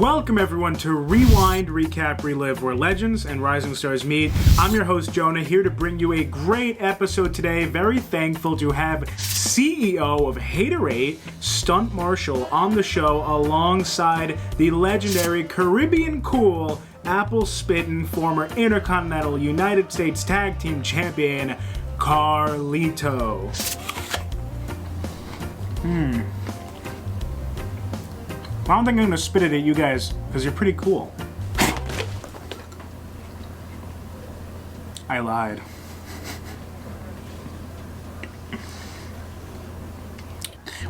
Welcome everyone to Rewind, Recap, Relive, where legends and rising stars meet. I'm your host Jonah, here to bring you a great episode today. Very thankful to have CEO of Haterade, Stunt Marshall, on the show alongside the legendary Caribbean Cool, Apple Spittin', former Intercontinental United States Tag Team Champion, Carlito. I don't think I'm gonna spit it at you guys, because you're pretty cool. I lied.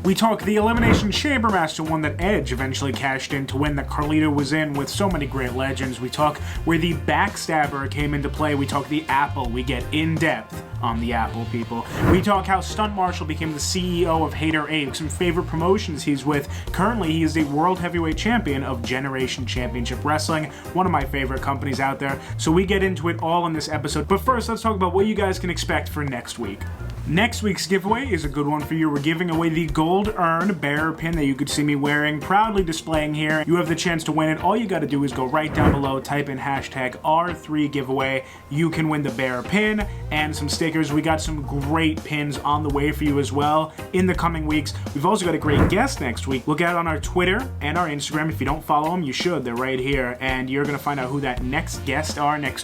We talk the Elimination Chamber match, the one that Edge eventually cashed in to win, that Carlito was in with so many great legends. We talk where the Backstabber came into play. We talk the Apple. We get in depth on the Apple, people. We talk how Stunt Marshall became the CEO of Haterade, some favorite promotions he's with. Currently, he is the World Heavyweight Champion of Generation Championship Wrestling, one of my favorite companies out there. So we get into it all in this episode. But first, let's talk about what you guys can expect for next week. Next week's giveaway is a good one for you. We're giving away the Gold Urn bearer pin that you could see me wearing, proudly displaying here. You have the chance to win it. All you got to do is go right down below, type in hashtag R3 giveaway. You can win the bearer pin and some stickers. We got some great pins on the way for you as well in the coming weeks. We've also got a great guest next week. Look out on our Twitter and our Instagram. If you don't follow them, you should. They're right here. And you're going to find out who that next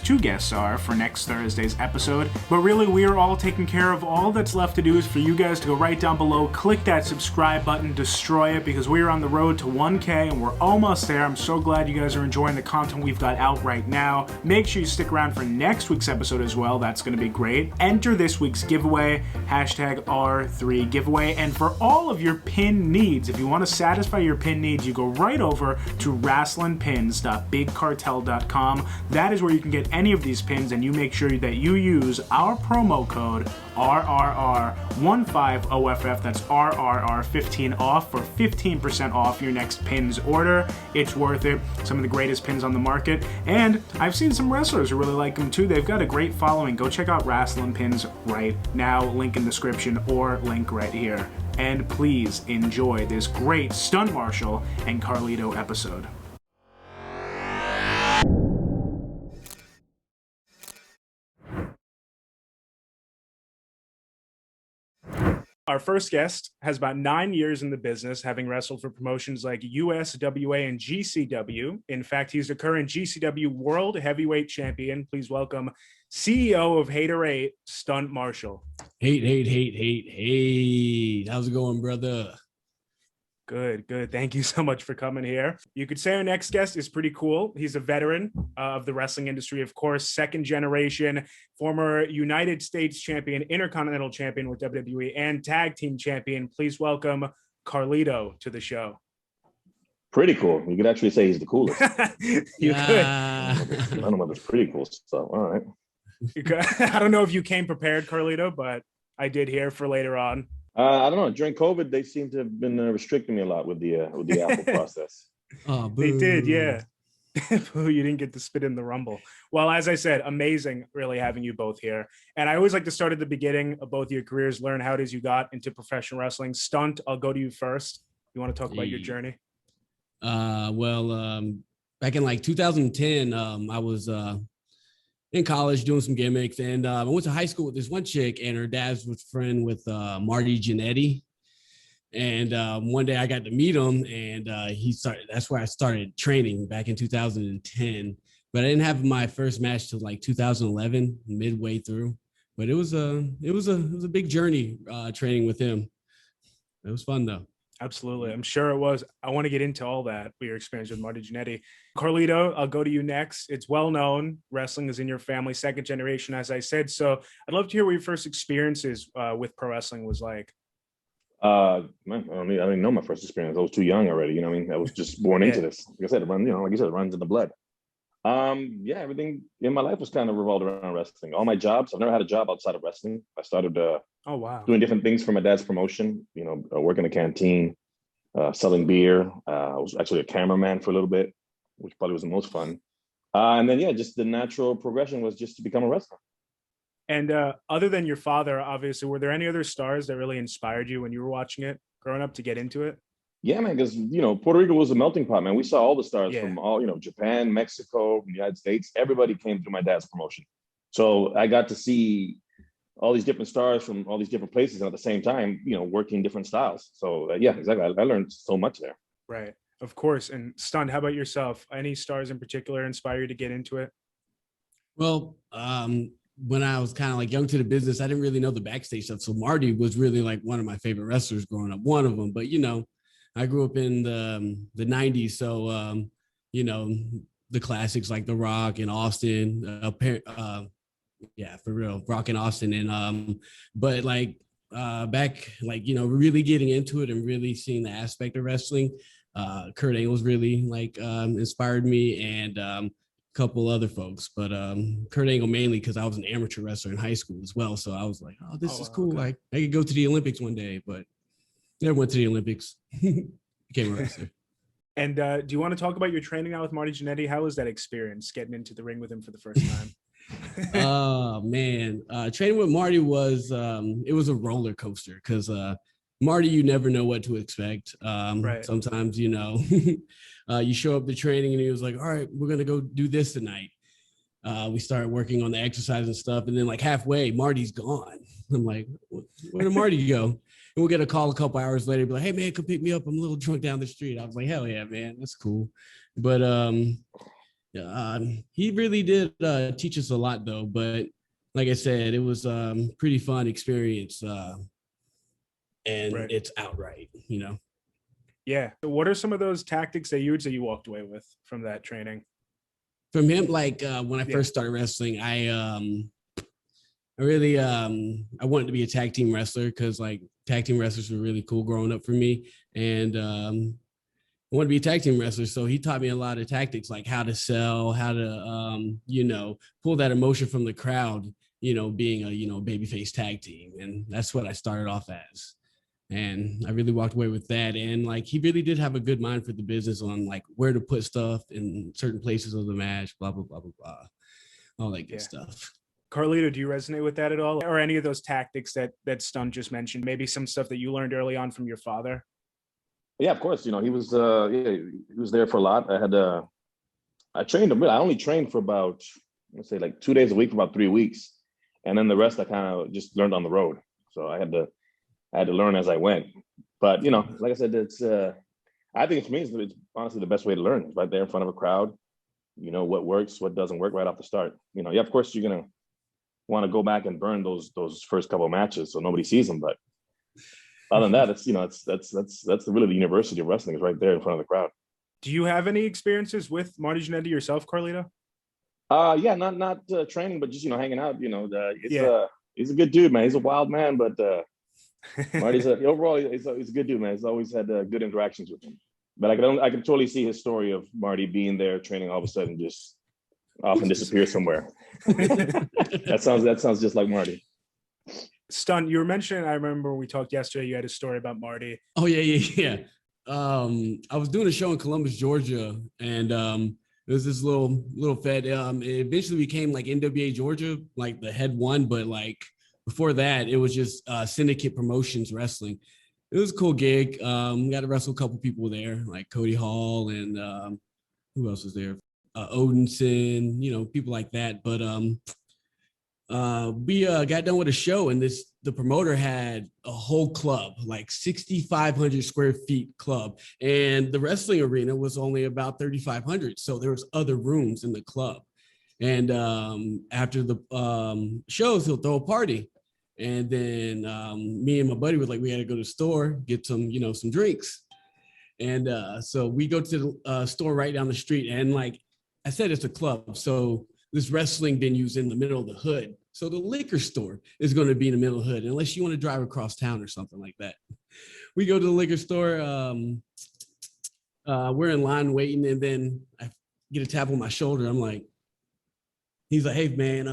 two guests are for next Thursday's episode. But really, we are all taking care of all that's left to do is for you guys to go right down below, click that subscribe button, destroy it, because we are on the road to 1K and we're almost there. I'm so glad you guys are enjoying the content we've got out right now. Make sure you stick around for next week's episode as well. That's going to be great. Enter this week's giveaway, hashtag R3 giveaway. And for all of your pin needs, if you want to satisfy your pin needs, you go right over to wrestlinpins.bigcartel.com. That is where you can get any of these pins, and you make sure that you use our promo code RRR15OFF. That's RRR15 off for 15% off your next pins order. It's worth it. Some of the greatest pins on the market. And I've seen some wrestlers who really like them too. They've got a great following. Go check out Wrestling Pins right now. Link in the description or link right here. And please enjoy this great Stunt Marshall and Carlito episode. Our first guest has about 9 years in the business, having wrestled for promotions like USWA and GCW. In fact, he's the current GCW World Heavyweight Champion. Please welcome CEO of Haterade, Stunt Marshall. Hey. How's it going, brother? Good. Thank you so much for coming here. You could say our next guest is pretty cool. He's a veteran of the wrestling industry, of course, second generation, former United States champion, Intercontinental champion with WWE, and tag team champion. Please welcome Carlito to the show. Pretty cool. You could actually say he's the coolest. You could. I don't know if it's pretty cool stuff. All right. I don't know if you came prepared, Carlito, but I did hear for later on. I don't know. During COVID, they seem to have been restricting me a lot with the Apple process. Oh, they did, yeah. You didn't get to spit in the Rumble. Well, as I said, amazing really having you both here. And I always like to start at the beginning of both your careers, learn how it is you got into professional wrestling. Stunt, I'll go to you first. You want to talk about your journey? Back in like 2010, I was in college doing some gimmicks, and I went to high school with this one chick, and her dad was friend with Marty Jannetty. And one day I got to meet him, and that's where I started training back in 2010. But I didn't have my first match till like 2011, midway through. But it was a big journey training with him. It was fun though. Absolutely. I'm sure it was. I want to get into all that, your experience with Marty Jannetty. Carlito, I'll go to you next. It's well known. Wrestling is in your family, second generation, as I said. So I'd love to hear what your first experiences with pro wrestling was like. I didn't know my first experience. I was too young already. You know what I mean? I was just born into this. Like I said, it runs in the blood. Everything in my life was kind of revolved around wrestling. All my jobs, I've never had a job outside of wrestling. I started doing different things for my dad's promotion, working in a canteen, selling beer. I was actually a cameraman for a little bit, which probably was the most fun. And then, just the natural progression was just to become a wrestler. And other than your father, obviously, were there any other stars that really inspired you when you were watching it growing up to get into it? Yeah, man, because Puerto Rico was a melting pot, man. We saw all the stars Yeah. from all Japan, Mexico, the United States. Everybody came through my dad's promotion, so I got to see all these different stars from all these different places, and at the same time, working different styles. So yeah, exactly. I learned so much there. Right. Of course. And Stunt, how about yourself? Any stars in particular inspire you to get into it? Well, when I was kind of like young to the business, I didn't really know the backstage stuff. So Marty was really like one of my favorite wrestlers growing up, one of them. But I grew up in the '90s, so you know, the classics like The Rock and Austin, yeah, for real, Rock and Austin, and but like back, like really getting into it and really seeing the aspect of wrestling. Kurt Angle's really like inspired me, and couple other folks, but Kurt Angle mainly because I was an amateur wrestler in high school as well. So I was like, oh, this is cool. Okay. Like I could go to the Olympics one day, but never went to the Olympics. Became a wrestler. And do you want to talk about your training now with Marty Jannetty? How was that experience getting into the ring with him for the first time? Oh man, training with Marty was it was a roller coaster because Marty, you never know what to expect. Right. Sometimes, you show up to training and he was like, all right, we're going to go do this tonight. We started working on the exercise and stuff. And then like halfway, Marty's gone. I'm like, where did Marty go? And we'll get a call a couple hours later, be like, hey man, come pick me up. I'm a little drunk down the street. I was like, hell yeah, man, that's cool. But he really did teach us a lot though. But like I said, it was pretty fun experience. And right. It's outright, Yeah. So what are some of those tactics that you walked away with from that training? From him, like when I first started wrestling, I really I wanted to be a tag team wrestler because like tag team wrestlers were really cool growing up for me, and I wanted to be a tag team wrestler. So he taught me a lot of tactics, like how to sell, how to pull that emotion from the crowd. Being a babyface tag team, and that's what I started off as. And I really walked away with that. And like, he really did have a good mind for the business on like where to put stuff in certain places of the match, blah, blah, blah, blah, blah. All that good stuff. Carlito, do you resonate with that at all? Or any of those tactics that Stunt just mentioned? Maybe some stuff that you learned early on from your father? Yeah, of course. He was he was there for a lot. I trained him. I only trained for about, let's say like 2 days a week for about 3 weeks. And then the rest I kind of just learned on the road. So I had to learn as I went. But, like I said, it's, I think for me, it's honestly the best way to learn. It's right there in front of a crowd, what works, what doesn't work right off the start. Yeah, of course, you're going to want to go back and burn those first couple of matches so nobody sees them. But other than that, that's really the university of wrestling is right there in front of the crowd. Do you have any experiences with Marty Jannetty yourself, Carlito? Yeah, not training, but just, hanging out, he's a good dude, man. He's a wild man, but Marty's overall he's a good dude, man. He's always had good interactions with him. But I can totally see his story of Marty being there training, all of a sudden just off and disappear somewhere. That sounds just like Marty. Stunt, you were mentioning, I remember when we talked yesterday, you had a story about Marty. Oh yeah. I was doing a show in Columbus, Georgia, and it was this little fed. It eventually became like NWA Georgia, like the head one, but like before that, it was just Syndicate Promotions Wrestling. It was a cool gig. Got to wrestle a couple people there, like Cody Hall and who else was there? Odinson, people like that. But we got done with a show, and the promoter had a whole club, like 6,500 square feet club, and the wrestling arena was only about 3,500. So there was other rooms in the club. And after the shows, he'll throw a party. And then me and my buddy were like, we had to go to the store, get some, some drinks. And so we go to the store right down the street. And like I said, it's a club. So this wrestling venue's in the middle of the hood. So the liquor store is going to be in the middle of the hood, unless you want to drive across town or something like that. We go to the liquor store. We're in line waiting. And then I get a tap on my shoulder. I'm like, he's like, hey man,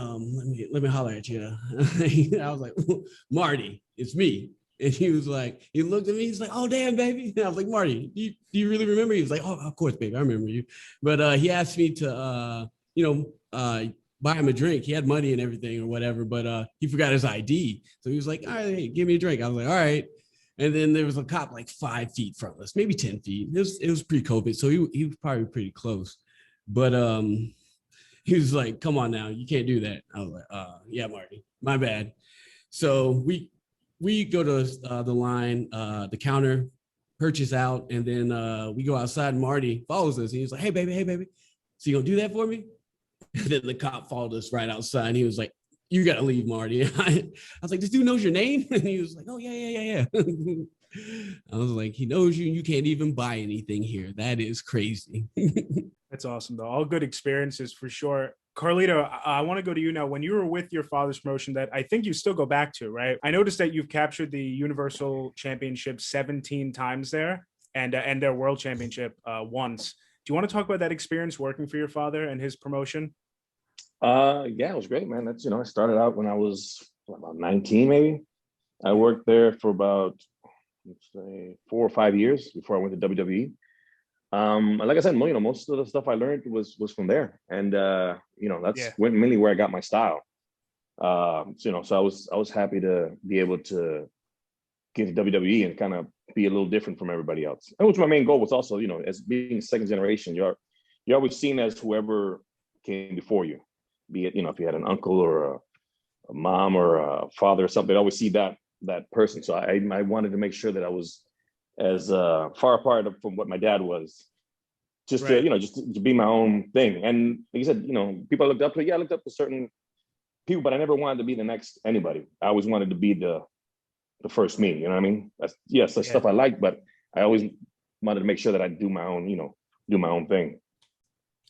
let me holler at you. I was like, Marty, it's me. And he was like, he looked at me, he's like, oh damn, baby. And I was like, Marty, do you really remember? He was like, oh, of course, baby, I remember you. But he asked me to buy him a drink. He had money and everything or whatever, but he forgot his ID. So he was like, all right, hey, give me a drink. I was like, all right. And then there was a cop like 5 feet from us, maybe 10 feet. It was pre-COVID, so he was probably pretty close. But he was like, "Come on now, you can't do that." I was like, "Yeah, Marty, my bad." So we go to the line, the counter, purchase out, and then we go outside. And Marty follows us, and he's like, hey baby, so you gonna do that for me?" And then the cop followed us right outside, and he was like, "You gotta leave, Marty." I was like, "This dude knows your name?" And he was like, "Oh yeah." I was like, "He knows you, and you can't even buy anything here. That is crazy." That's awesome, though. All good experiences for sure. Carlito, I want to go to you now. When you were with your father's promotion that I think you still go back to, right? I noticed that you've captured the Universal Championship 17 times there and their World Championship once. Do you want to talk about that experience working for your father and his promotion? Yeah, it was great, man. That's, I started out when I was about 19, maybe. I worked there for about, let's say, 4 or 5 years before I went to WWE. And like I said, most of the stuff I learned was from there, and that's mainly where I got my style. So I was happy to be able to get to WWE and kind of be a little different from everybody else. And which my main goal was also, as being second generation, you're always seen as whoever came before you, be it, if you had an uncle or a mom or a father or something, they always see that person. So I wanted to make sure that I was as far apart from what my dad was, just right. Just to be my own thing. And like you said, people I looked up to. Yeah, I looked up to certain people, but I never wanted to be the next anybody. I always wanted to be the first me. You know what I mean? That's stuff I like, but I always wanted to make sure that I do my own, do my own thing.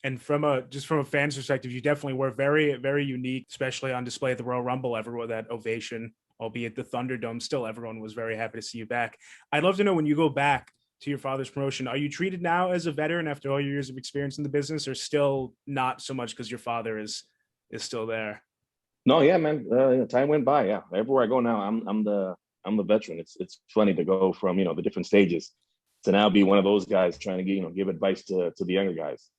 And from a fan's perspective, you definitely were very, very unique, especially on display at the Royal Rumble. Everyone, that ovation, albeit the Thunderdome, still everyone was very happy to see you back. I'd love to know, when you go back to your father's promotion, are you treated now as a veteran after all your years of experience in the business, or still not so much because your father is still there? No, yeah, man. Time went by. Yeah, everywhere I go now, I'm the veteran. It's funny to go from the different stages to now be one of those guys trying to give advice to the younger guys,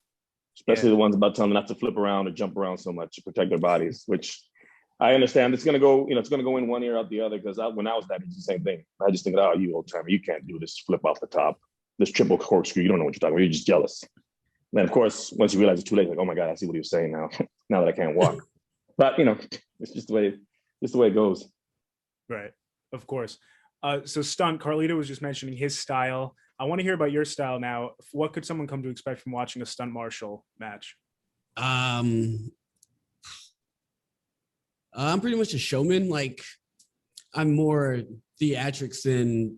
especially the ones about telling them not to flip around or jump around so much to protect their bodies, which I understand. It's gonna go, it's gonna go in one ear out the other, because when I was that age, the same thing. I just think, oh, you old timer, you can't do this flip off the top, this triple corkscrew. You don't know what you're talking about. You're just jealous. And then, of course, once you realize it's too late, like, oh my God, I see what he was saying now. Now that I can't walk. But it's just the way it goes. Right, of course. So Stunt, Carlito was just mentioning his style. I want to hear about your style now. What could someone come to expect from watching a Stunt Marshall match? I'm pretty much a showman. Like, I'm more theatrics than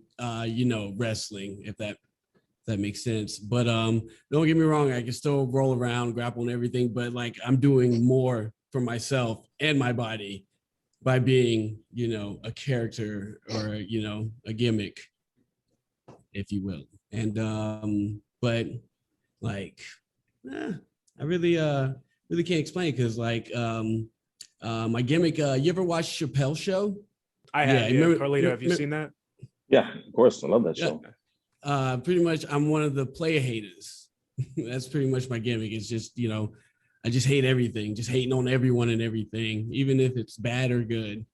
wrestling, if that makes sense. But don't get me wrong, I can still roll around, grapple and everything, but like, I'm doing more for myself and my body by being, a character or a gimmick, if you will. And but like, I really can't explain, because like my gimmick, you ever watch Chappelle's Show? I have. Yeah. Carlito, have you seen that? Yeah, of course. I love that show. Pretty much, I'm one of the player haters. That's pretty much my gimmick. It's just, I just hate everything, just hating on everyone and everything, even if it's bad or good.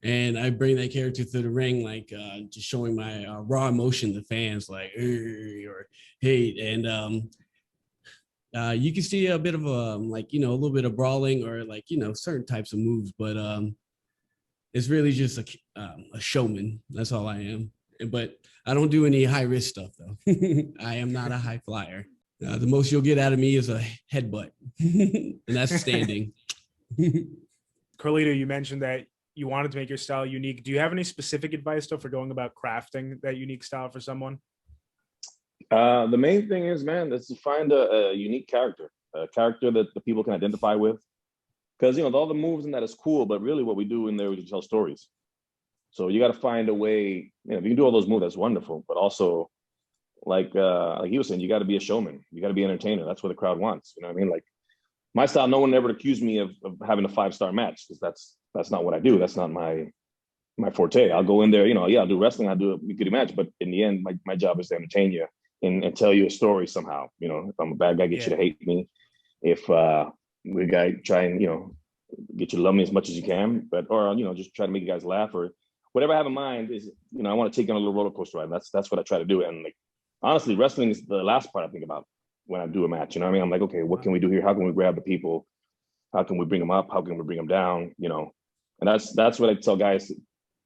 And I bring that character to the ring, like just showing my raw emotion to fans, like or hate. And you can see a bit of a a little bit of brawling or certain types of moves, but it's really just a showman. That's all I am. But I don't do any high risk stuff though. I am not a high flyer. The most you'll get out of me is a headbutt, and that's standing. Carlito, you mentioned that you wanted to make your style unique. Do you have any specific advice though for going about crafting that unique style for someone? The main thing is, man, is to find a unique character, a character that the people can identify with. Because all the moves and that is cool, but really what we do in there is tell stories. So you got to find a way. If you can do all those moves, that's wonderful. But also, like he was saying, you got to be a showman. You got to be an entertainer. That's what the crowd wants. You know what I mean? Like, my style, no one ever accused me of having a 5-star match, because that's not what I do. That's not my forte. I'll go in there, I'll do wrestling, I'll do a good match, but in the end, my job is to entertain you and tell you a story somehow. If I'm a bad guy, get you to hate me. If we guy try and get you to love me as much as you can, or just try to make you guys laugh, or whatever I have in mind is, I want to take on a little roller coaster ride. That's what I try to do. And like, honestly, wrestling is the last part I think about when I do a match. You know what I mean? I'm like, okay, what can we do here? How can we grab the people? How can we bring them up? How can we bring them down? And that's what I tell guys,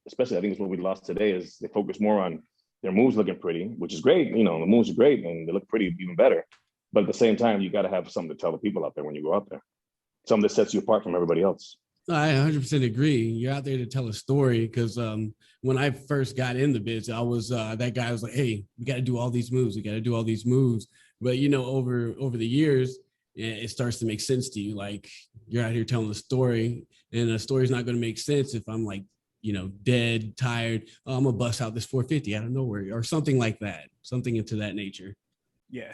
especially I think it's what we lost today, is they focus more on their moves looking pretty, which is great. The moves are great and they look pretty even better. But at the same time, you got to have something to tell the people out there when you go out there. Something that sets you apart from everybody else. I 100% agree. You're out there to tell a story because when I first got in the biz, I was that guy was like, hey, we got to do all these moves. We got to do all these moves. But, over the years, it starts to make sense to you. Like you're out here telling a story and a story's not going to make sense if I'm like, dead, tired. Oh, I'm going to bust out this 450 out of nowhere or something like that. Something into that nature. Yeah.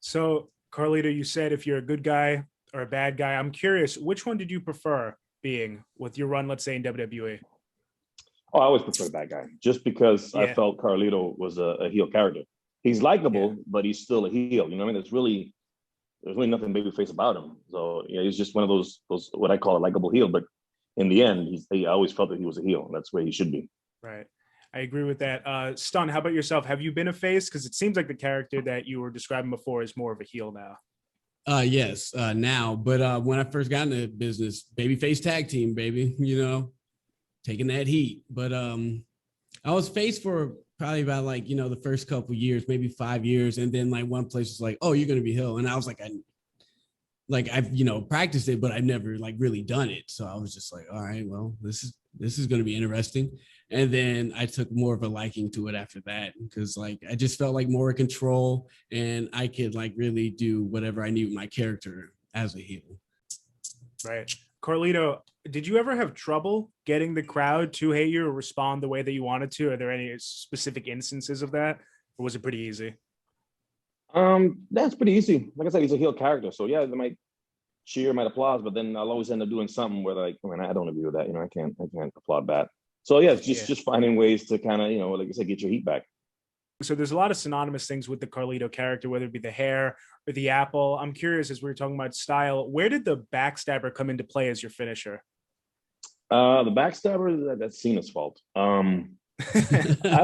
So, Carlito, you said if you're a good guy or a bad guy, I'm curious, which one did you prefer being with your run, let's say, in WWE? Oh, I always prefer the bad guy just because I felt Carlito was a heel character. He's likable, but he's still a heel. You know what I mean? There's really nothing babyface about him. So he's just one of those what I call a likable heel. But in the end, I always felt that he was a heel. And that's where he should be. Right. I agree with that. Stun, how about yourself? Have you been a face? Because it seems like the character that you were describing before is more of a heel now. Yes, now. But when I first got into business, babyface tag team, baby, taking that heat. But I was face for probably about the first couple years, maybe 5 years. And then one place was like, oh, you're going to be heel. And I was like, I've practiced it, but I've never really done it. So I was just like, all right, well, this is going to be interesting. And then I took more of a liking to it after that because I just felt like more control and I could really do whatever I need with my character as a heel. Right. Carlito, did you ever have trouble getting the crowd to hate you or respond the way that you wanted to? Are there any specific instances of that, or was it pretty easy? That's pretty easy. Like I said, he's a heel character. So yeah, they might cheer, might applaud, but then I'll always end up doing something where I don't agree with that. I can't applaud that. So yeah, it's just finding ways to kind of, like I said, get your heat back. So there's a lot of synonymous things with the Carlito character, whether it be the hair or the apple. I'm curious, as we were talking about style, where did the backstabber come into play as your finisher? The backstabber, that's Cena's fault. I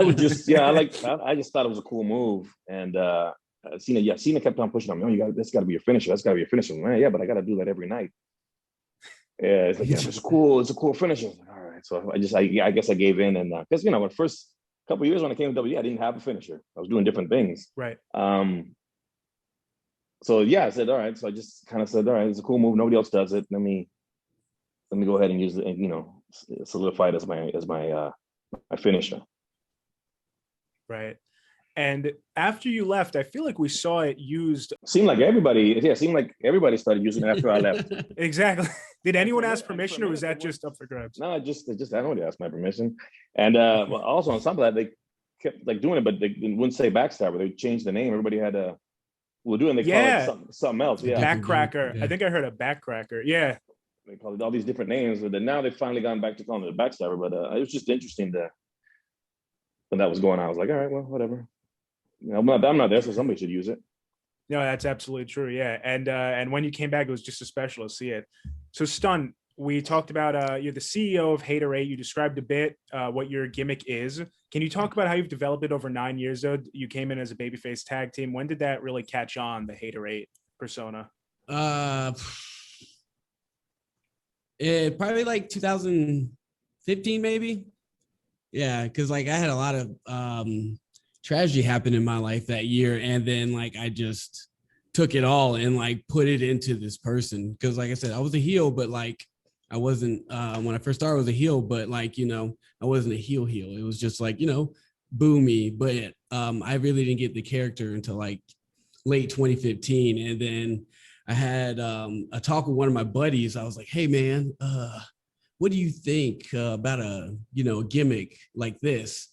would just, I just thought it was a cool move. And Cena kept on pushing on me. That's got to be your finisher. That's got to be your finisher. Man, yeah, but I got to do that every night. Yeah, it's like, it's a cool finisher. Like, all right. So I guess I gave in. And because, the first couple of years when I came to WWE, I didn't have a finisher. I was doing different things. Right. So yeah, I said, all right. So I just kind of said, all right, it's a cool move. Nobody else does it. Let me go ahead and use it and, solidify it as my finisher. Right. And after you left, I feel like we saw it used. Seemed like everybody started using it after I left. Exactly. Did anyone ask permission, or was that just up for grabs? No, just I nobody asked my permission. And also on top of that, they kept doing it, but they wouldn't say backstabber. They changed the name. Everybody had to. They call it something else. Yeah, backcracker. Yeah. I think I heard a backcracker. Yeah. They call it all these different names, but then now they've finally gone back to calling it a backstabber. But it was just interesting when that was going on. I was like, all right, well, whatever. I'm not there, so somebody should use it. No, that's absolutely true. Yeah, and when you came back, it was just a special to see it. So, Stun, we talked about you're the CEO of Haterade. You described a bit what your gimmick is. Can you talk about how you've developed it over 9 years? Though you came in as a babyface tag team. When did that really catch on, the Haterade persona? Probably 2015, maybe. Yeah, because I had a lot of tragedy happened in my life that year, and then I just took it all and put it into this person because like I said, I was a heel, but I wasn't when I first started I was a heel, but I wasn't a heel. It was just boo me. But I really didn't get the character until late 2015, and then I had a talk with one of my buddies. I was like, hey man, what do you think about a gimmick like this?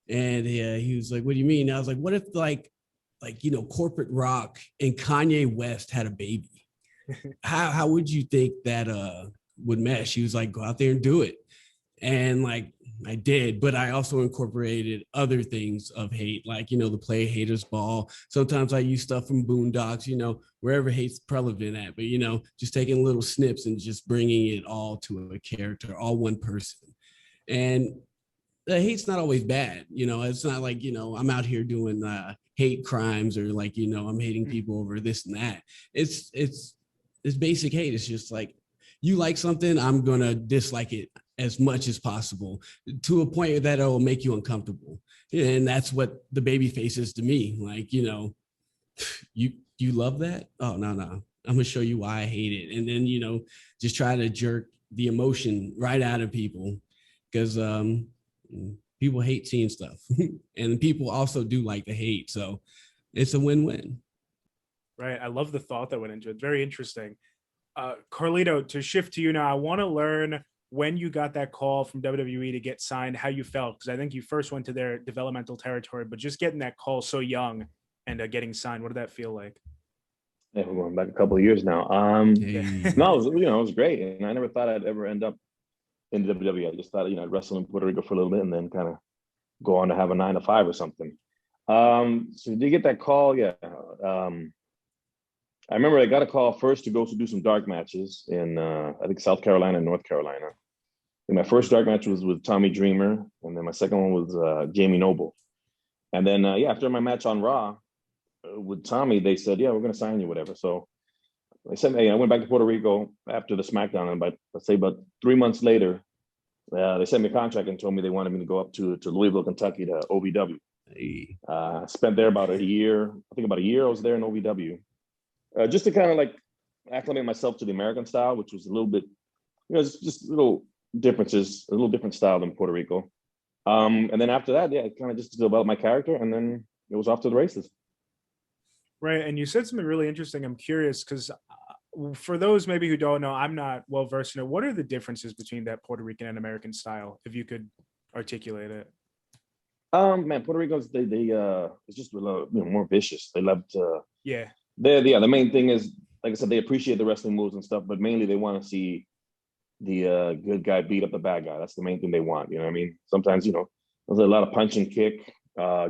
And he was like, what do you mean? I was like, what if corporate rock and Kanye West had a baby? How would you think that would mesh? He was like, go out there and do it. And I did, but I also incorporated other things of hate, the play haters ball. Sometimes I use stuff from Boondocks, wherever hate's prevalent at, but just taking little snips and just bringing it all to a character, all one person. And the hate's not always bad. It's not like, I'm out here doing hate crimes, or like, I'm hating people over this and that. It's basic hate. It's just like, you like something, I'm gonna dislike it as much as possible, to a point that it will make you uncomfortable. And that's what the baby face is to me. Like, you love that? Oh, no. I'm gonna show you why I hate it. And then, just try to jerk the emotion right out of people, because people hate seeing stuff. And people also do like to hate. So it's a win-win. Right. I love the thought that went into it. Very interesting. Carlito, to shift to you now, I want to learn when you got that call from WWE to get signed, how you felt, because I think you first went to their developmental territory, but just getting that call so young and getting signed, what did that feel like? Yeah, we're going back a couple of years now. Hey. No, it was great, and I never thought I'd ever end up in the WWE. I just thought, I'd wrestle in Puerto Rico for a little bit and then kind of go on to have a 9 to 5 or something. So did you get that call? Yeah. I remember I got a call first to go to do some dark matches in I think South Carolina and North Carolina. And my first dark match was with Tommy Dreamer, and then my second one was Jamie Noble. And then after my match on Raw with Tommy, they said, "Yeah, we're going to sign you, whatever." So they sent me. I went back to Puerto Rico after the SmackDown, and about 3 months later, they sent me a contract and told me they wanted me to go up to Louisville, Kentucky, to OVW. Hey. Spent there about a year. I think about a year I was there in OVW. Just to kind of like acclimate myself to the American style, which was a little bit, just little differences, a little different style than Puerto Rico. And then after that, kind of just to develop my character, and then it was off to the races. Right. And you said something really interesting. I'm curious because for those maybe who don't know, I'm not well versed in it. What are the differences between that Puerto Rican and American style, if you could articulate it? Man, Puerto Rico's they it's just a little, more vicious. They love to. Yeah. The main thing is, like I said, they appreciate the wrestling moves and stuff, but mainly they want to see the good guy beat up the bad guy. That's the main thing they want. You know what I mean? Sometimes, there's a lot of punch and kick,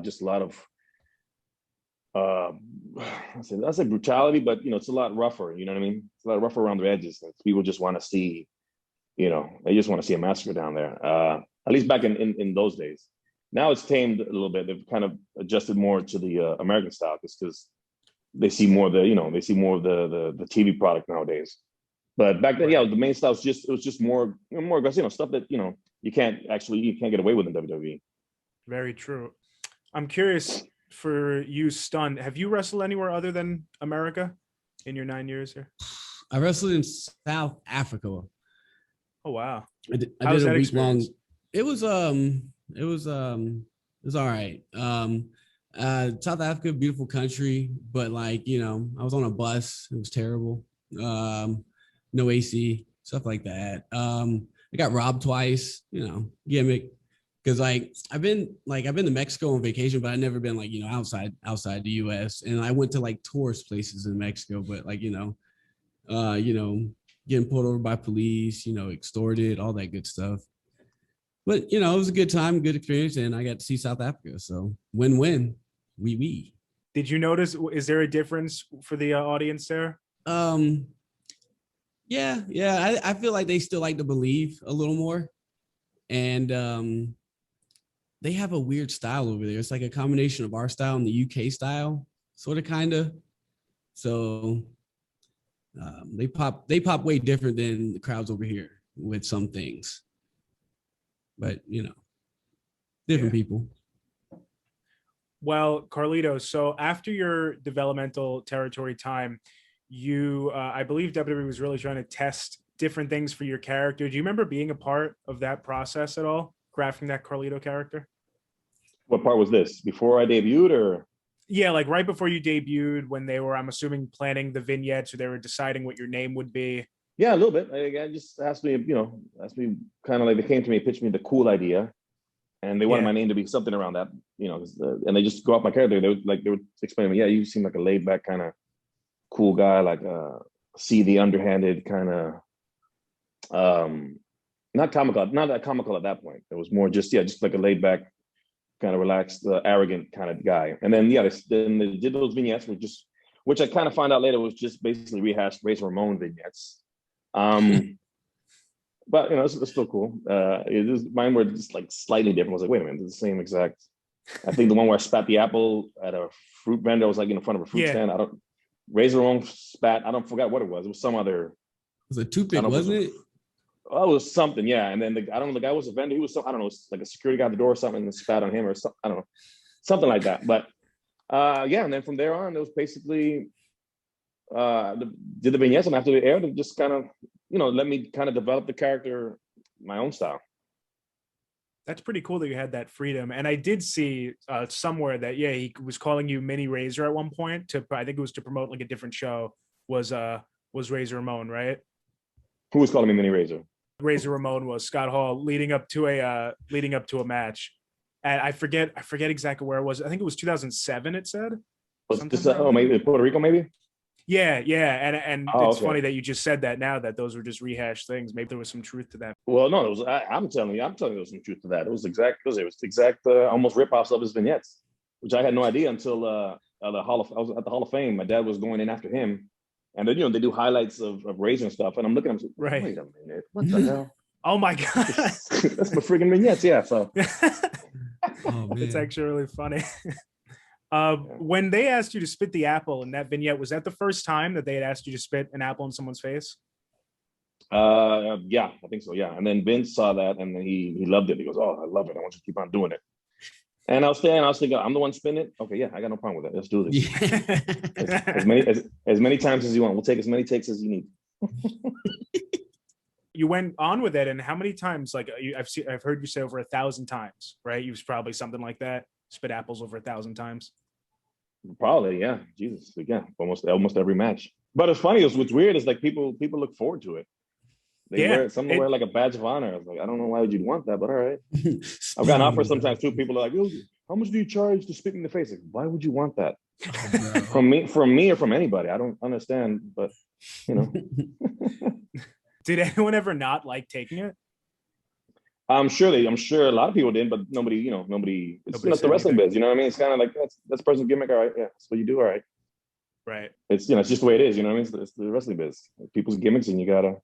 just a lot of, I say brutality, but, it's a lot rougher. You know what I mean? It's a lot rougher around the edges. People just want to see, they just want to see a massacre down there. At least back in those days. Now it's tamed a little bit. They've kind of adjusted more to the American style, just because they see more of the the TV product nowadays. But back then, the main style was just more aggressive, stuff that you can't get away with in WWE. Very true. I'm curious for you, Stunt. Have you wrestled anywhere other than America in your 9 years here? I wrestled in South Africa. Oh wow! I did a week long. It was all right. South Africa, beautiful country, but like, I was on a bus. It was terrible. No AC, stuff like that. I got robbed twice, gimmick. Cause like I've been to Mexico on vacation, but I've never been like, outside the US. And I went to like tourist places in Mexico, but like, getting pulled over by police, extorted, all that good stuff. But, it was a good time, good experience, and I got to see South Africa. So win-win. Oui. Did you notice, is there a difference for the audience there? Yeah. I feel like they still like to believe a little more. And they have a weird style over there. It's like a combination of our style and the UK style, sort of, kind of. So they pop way different than the crowds over here with some things. But, different people. Well, Carlito, so after your developmental territory time, you, I believe WWE was really trying to test different things for your character. Do you remember being a part of that process at all, crafting that Carlito character? What part was this? Before I debuted, or? Yeah, like right before you debuted, when they were, I'm assuming, planning the vignettes, or they were deciding what your name would be. Yeah, a little bit. I just asked me kind of like, they came to me, pitched me the cool idea, and they wanted my name to be something around that, and they just go off my character. They would explain to me, yeah, you seem like a laid back kind of cool guy, like see the underhanded kind of, not that comical at that point. It was more just like a laid back, kind of relaxed, arrogant kind of guy. And then they did those vignettes, which I kind of found out later was just basically rehashed Razor Ramon vignettes. but it's still cool. Mine were just like slightly different. I was like, wait a minute, it's the same exact. I think the one where I spat the apple at a fruit vendor was like in front of a fruit stand. I don't Razor Ramon spat. I don't forget what it was. It was some other. It was a toothpick, wasn't it? Oh, it was something, yeah. And then I don't know. The guy was a vendor. He was I don't know, like a security guy at the door or something, and spat on him or something. I don't know, something like that. But yeah. And then from there on, it was basically did the vignettes, and after they aired, it just kind of let me kind of develop the character my own style. That's pretty cool that you had that freedom. And I did see somewhere that, he was calling you Mini Razor at one point I think it was to promote like a different show, was Razor Ramon, right? Who was calling me Mini Razor? Razor Ramon was Scott Hall leading up to a match. And I forget exactly where it was. I think it was 2007, it said. Was this, maybe Puerto Rico, maybe? Yeah. And it's funny that you just said that now, that those were just rehashed things. Maybe there was some truth to that. Well, no, I'm telling you, there was some truth to that. It was exact almost rip-offs of his vignettes, which I had no idea until I was at the Hall of Fame. My dad was going in after him, and then they do highlights of Razor and stuff, and I'm looking at him, right? Wait a minute, what the hell? Oh my god, that's my freaking vignettes, yeah. So it's actually really funny. When they asked you to spit the apple in that vignette, was that the first time that they had asked you to spit an apple in someone's face? Yeah, I think so. Yeah, and then Vince saw that, and then he loved it. He goes, "Oh, I love it. I want you to keep on doing it." And I was thinking, I'm the one spinning it. Okay, yeah, I got no problem with that. Let's do this. Yeah. as many times as you want. We'll take as many takes as you need. You went on with it, and how many times? Like I've heard you say over 1,000 times, right? You was probably something like that. Spit apples over 1,000 times. Probably, yeah. Jesus, yeah, almost every match. But it's funny. What's weird is like people look forward to it. They wear like a badge of honor. I was like, I don't know why would you want that, but all right. I've gotten offers sometimes too. People are like, "Yo, how much do you charge to spit in the face?" Like, why would you want that? From me or from anybody? I don't understand, but Did anyone ever not like taking it? I'm sure a lot of people did, but nobody. It's the wrestling biz. You know what I mean? It's kind of like that's person's gimmick. All right, yeah, that's what you do. All right, right. It's it's just the way it is. You know what I mean? It's the wrestling biz. People's gimmicks, and you gotta.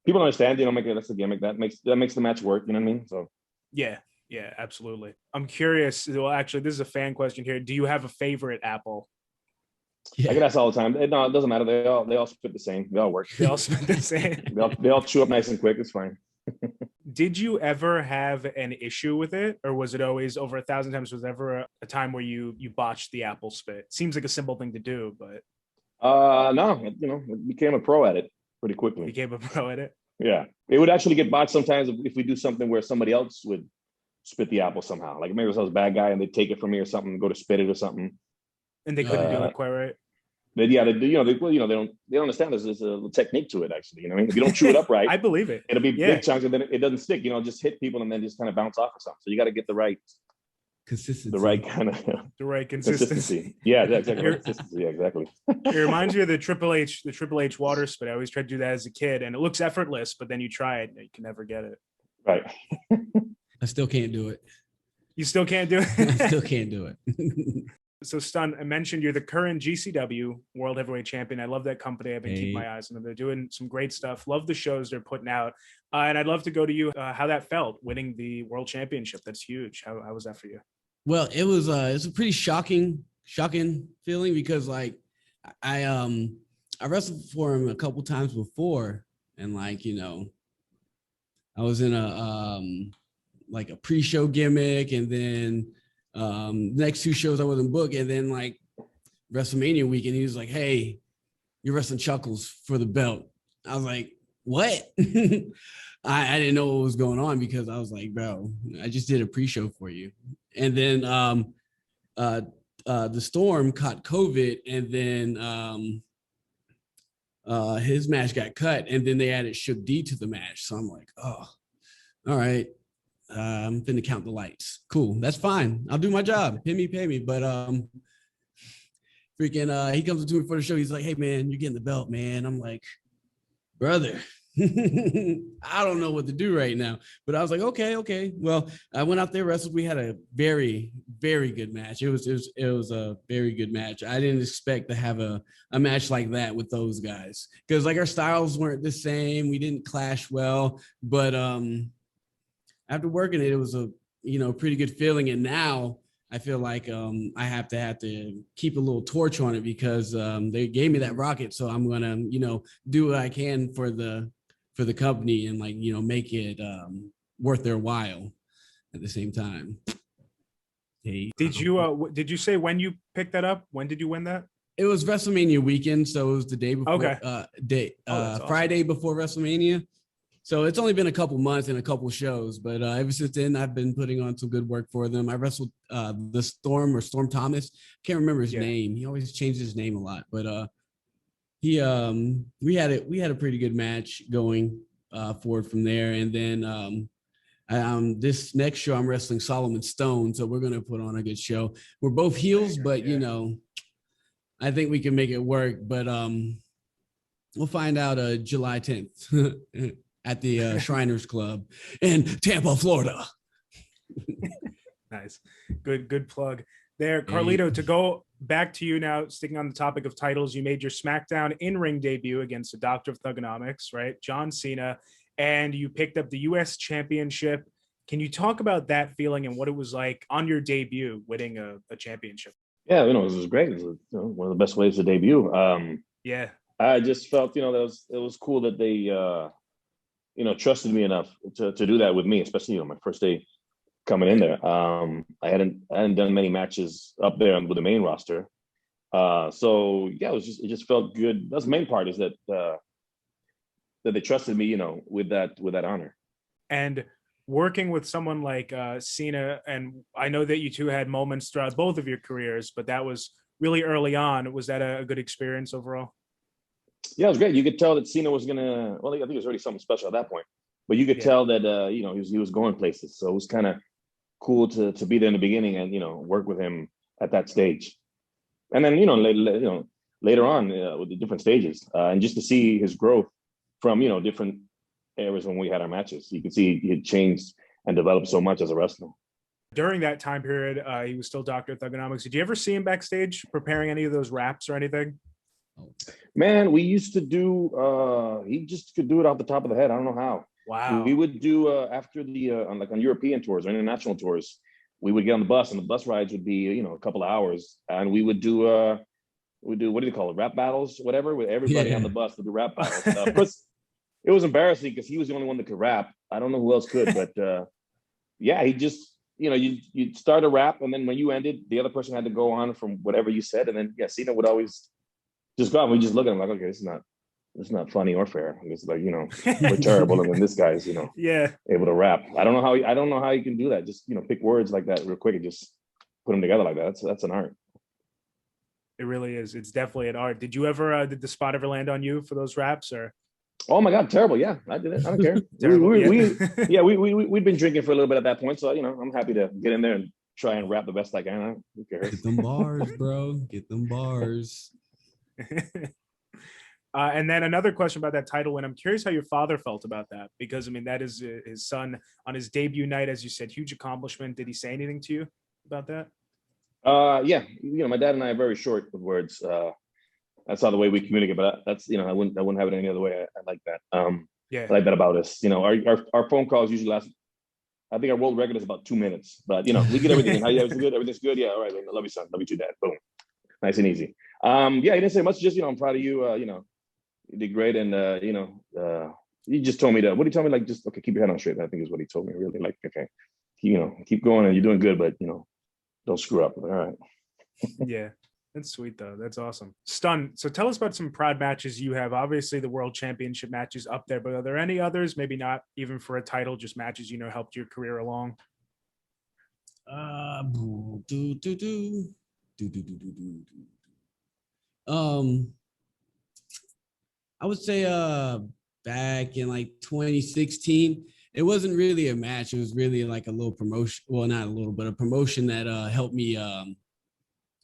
People understand. That's the gimmick. That makes the match work. You know what I mean? So. Yeah, absolutely. I'm curious. Well, actually, this is a fan question here. Do you have a favorite apple? Yeah. I get asked all the time. No, it doesn't matter. They all spit the same. They all work. They all spit the same. they all chew up nice and quick. It's fine. Did you ever have an issue with it, or was it always over 1,000 times? Was there ever a time where you botched the apple spit? Seems like a simple thing to do, but no, became a pro at it pretty quickly. Became a pro at it. Yeah, it would actually get botched sometimes if we do something where somebody else would spit the apple somehow. Like maybe I was a bad guy and they take it from me or something, go to spit it or something, and they couldn't do it quite right. They do. They don't understand there's a technique to it. Actually, what I mean, if you don't chew it up right, I believe it. It'll be big chunks, and then it doesn't stick. Just hit people and then just kind of bounce off or something. So you got to get the right consistency, the right kind of consistency. Yeah, exactly. Consistency. Yeah, exactly. It reminds me of the Triple H water spit. I always tried to do that as a kid, and it looks effortless, but then you try it, and you can never get it. Right. I still can't do it. You still can't do it. I still can't do it. So, Stun, I mentioned you're the current GCW World Heavyweight Champion. I love that company. I've been keeping my eyes on them. They're doing some great stuff. Love the shows they're putting out. And I'd love to go to you, how that felt, winning the World Championship. That's huge. How was that for you? Well, it's a pretty shocking feeling because, like, I wrestled for him a couple times before. And, like, I was in a pre-show gimmick, and then next two shows I wasn't booked, and then like WrestleMania weekend, he was like, "Hey, you're wrestling Chuckles for the belt." I was like, "What?" I didn't know what was going on because I was like, "Bro, I just did a pre-show for you." And then the Storm caught COVID, and then his match got cut, and then they added Shook D to the match. So I'm like, "Oh, all right. I'm finna count the lights. Cool. That's fine. I'll do my job. Pay me. But he comes up to me for the show. He's like, "Hey man, you're getting the belt, man." I'm like, "Brother, I don't know what to do right now. But I was like, okay. Well, I went out there, wrestled. We had a very, very good match. It was a very good match. I didn't expect to have a match like that with those guys because like our styles weren't the same. We didn't clash well, but after working it, it was a pretty good feeling. And now I feel like I have to keep a little torch on it because they gave me that rocket. So I'm gonna do what I can for the company and make it worth their while at the same time. Hey, did you say when you picked that up? When did you win that? It was WrestleMania weekend, so it was the day before. Okay. Awesome. Friday before WrestleMania. So it's only been a couple months and a couple shows, but ever since then, I've been putting on some good work for them. I wrestled the Storm Thomas. Can't remember his name. He always changes his name a lot, but we had a pretty good match going forward from there. And then this next show, I'm wrestling Solomon Stone, so we're gonna put on a good show. We're both heels, but I think we can make it work. But we'll find out July 10th. At the Shriners Club in Tampa, Florida. Nice. Good plug there. Carlito, to go back to you now, sticking on the topic of titles, you made your SmackDown in-ring debut against the Doctor of Thugonomics, right? John Cena, and you picked up the US Championship. Can you talk about that feeling and what it was like on your debut, winning a championship? Yeah, it was great. It was one of the best ways to debut. Yeah. I just felt, that it was cool that they trusted me enough to do that with me, especially my first day coming in there. I hadn't done many matches up there with the main roster, so yeah, it just felt good. That's the main part, is that they trusted me, with that honor. And working with someone like Cena, and I know that you two had moments throughout both of your careers, but that was really early on. Was that a good experience overall? Yeah, it was great. You could tell that Cena was gonna. Well, I think it was already something special at that point, but you could tell that he was going places. So it was kind of cool to be there in the beginning and work with him at that stage, and then later on with the different stages, and just to see his growth from different eras when we had our matches. You could see he had changed and developed so much as a wrestler. During that time period, he was still Dr. Thugonomics. Did you ever see him backstage preparing any of those raps or anything? Man, we used to do. He just could do it off the top of the head. I don't know how. Wow. We would do after the on European tours or international tours. We would get on the bus, and the bus rides would be a couple of hours, and we would do what do you call it, rap battles, whatever, with everybody on the bus would do rap battles. Of course, it was embarrassing because he was the only one that could rap. I don't know who else could, but yeah, he just you'd start a rap, and then when you ended, the other person had to go on from whatever you said, and then Cena would always just go out. We just look at him like, okay, this is not funny or fair. It's like, we're terrible, and then this guy's able to rap. I don't know how you can do that. Just pick words like that real quick and just put them together like that. That's an art. It really is. It's definitely an art. Did you ever did the spot ever land on you for those raps, or? Oh my God, terrible! Yeah, I did it. I don't care. We'd been drinking for a little bit at that point, so I'm happy to get in there and try and rap the best I can. Who cares? Get them bars, bro. Get them bars. And then another question about that title win. I'm curious how your father felt about that, because that is his son on his debut night, as you said, huge accomplishment. Did he say anything to you about that? Yeah, my dad and I are very short with words. That's not the way we communicate, but that's I wouldn't have it any other way. I like that. I like that about us. Our phone calls usually last. I think our world record is about 2 minutes, but we get everything in. How you good? Everything's good. Yeah, all right. I love you, son. Love you too, Dad. Boom. Nice and easy. He didn't say much. Just I'm proud of you. You did great, and he just told me to. What he told me, like, just okay, keep your head on straight. I think is what he told me. Really, like, okay, keep going, and you're doing good, but don't screw up. All right. Yeah, that's sweet though. That's awesome. Stun. So tell us about some proud matches you have. Obviously, the World Championship match is up there, but are there any others? Maybe not even for a title, just matches helped your career along. I would say back in like 2016, it wasn't really a match. It was really like a little promotion. Well, not a little, but a promotion that helped me,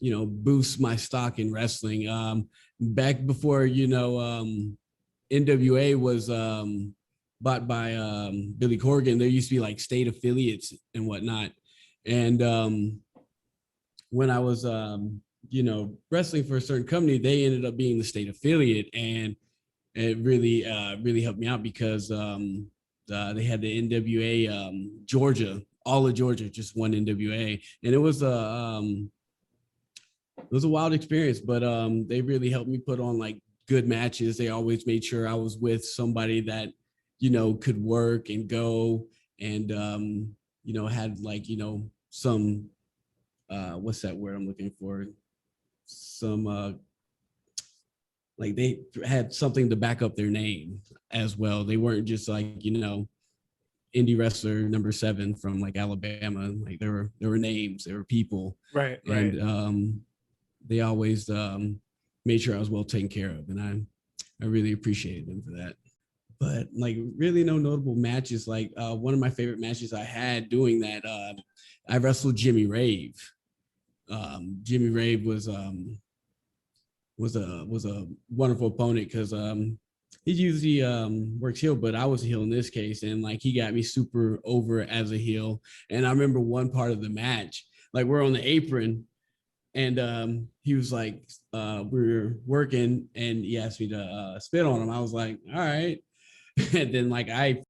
boost my stock in wrestling. Back before, NWA was bought by Billy Corgan. There used to be like state affiliates and whatnot. And when I was, wrestling for a certain company, they ended up being the state affiliate, and it really helped me out because they had the NWA Georgia, all of Georgia, just one NWA, and it was a wild experience. But they really helped me put on like good matches. They always made sure I was with somebody that could work and go, and had like some what's that word I'm looking for? Some like they had something to back up their name as well. They weren't just like indie wrestler number 7 from like Alabama. Like there were names, there were people, Right. and they always made sure I was well taken care of, and I really appreciated them for that. But like really no notable matches. Like one of my favorite matches I had doing that, I wrestled Jimmy Rave. Jimmy Rave was a wonderful opponent because he usually works heel, but I was a heel in this case, and like he got me super over as a heel. And I remember one part of the match, like we're on the apron, and he was like, we were working, and he asked me to spit on him. I was like, all right. And then like I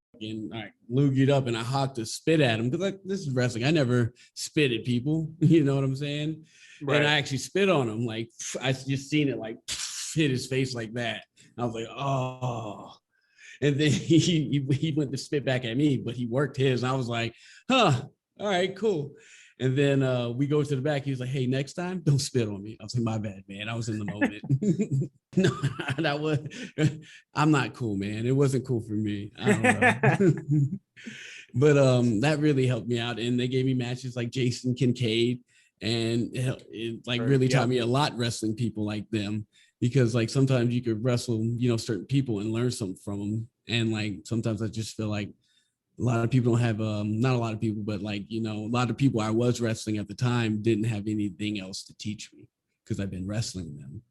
loogied up and I hawked to spit at him because like this is wrestling. I never spit at people, you know what I'm saying? Right. And I actually spit on him. Like I just seen it like hit his face like that. I was like, oh. And then he went to spit back at me, but he worked his. And I was like, huh, all right, cool. And then we go to the back. He was like, hey, next time, don't spit on me. I was like, my bad, man. I was in the moment. No, I'm not cool, man. It wasn't cool for me. I don't know. But that really helped me out. And they gave me matches like Jason Kincaid. And it like really taught me a lot wrestling people like them. Because like sometimes you could wrestle, certain people and learn something from them. And like sometimes I just feel like a lot of people don't have not a lot of people, but like a lot of people I was wrestling at the time didn't have anything else to teach me because I've been wrestling them.